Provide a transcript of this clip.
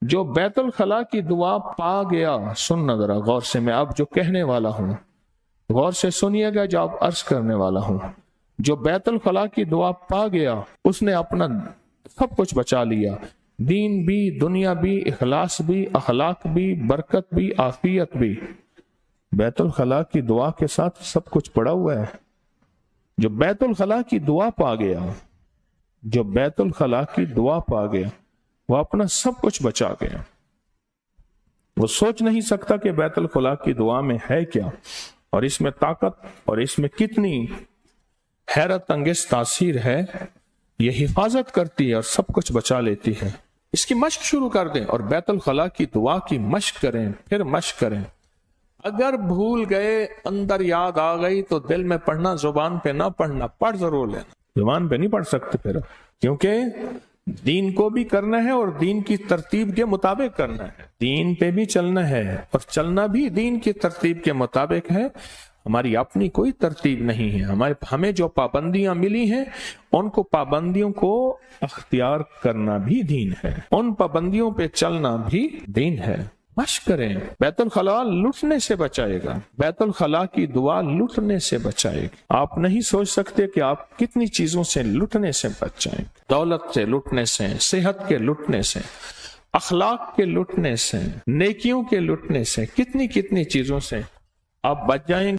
جو بیت الخلا کی دعا پا گیا، سننا ذرا غور سے، میں اب جو کہنے والا ہوں غور سے سنیے گا، جو اب عرض کرنے والا ہوں۔ جو بیت الخلا کی دعا پا گیا اس نے اپنا سب کچھ بچا لیا، دین بھی، دنیا بھی، اخلاص بھی، اخلاق بھی، برکت بھی، عافیت بھی۔ بیت الخلا کی دعا کے ساتھ سب کچھ پڑا ہوا ہے۔ جو بیت الخلا کی دعا پا گیا، جو بیت الخلا کی دعا پا گیا، وہ اپنا سب کچھ بچا گیا۔ وہ سوچ نہیں سکتا کہ بیت الخلا کی دعا میں ہے کیا، اور اس میں طاقت اور اس میں کتنی حیرت انگیز تاثیر ہے۔ یہ حفاظت کرتی ہے اور سب کچھ بچا لیتی ہے۔ اس کی مشق شروع کر دیں اور بیت الخلا کی دعا کی مشق کریں، پھر مشق کریں۔ اگر بھول گئے، اندر یاد آ گئی تو دل میں پڑھنا، زبان پہ نہ پڑھنا، پڑھ ضرور لینا۔ زبان پہ نہیں پڑھ سکتے پھر، کیونکہ دین کو بھی کرنا ہے اور دین کی ترتیب کے مطابق کرنا ہے، دین پہ بھی چلنا ہے اور چلنا بھی دین کی ترتیب کے مطابق ہے۔ ہماری اپنی کوئی ترتیب نہیں ہے، ہمیں جو پابندیاں ملی ہیں ان کو پابندیوں کو اختیار کرنا بھی دین ہے، ان پابندیوں پہ چلنا بھی دین ہے۔ مشق کریں، بیت الخلا لٹنے سے بچائے گا، بیت الخلا کی دعا لٹنے سے بچائے گی۔ آپ نہیں سوچ سکتے کہ آپ کتنی چیزوں سے لٹنے سے بچ جائیں گے، دولت سے لٹنے سے، صحت کے لٹنے سے، اخلاق کے لٹنے سے، نیکیوں کے لٹنے سے، کتنی چیزوں سے آپ بچ جائیں گے۔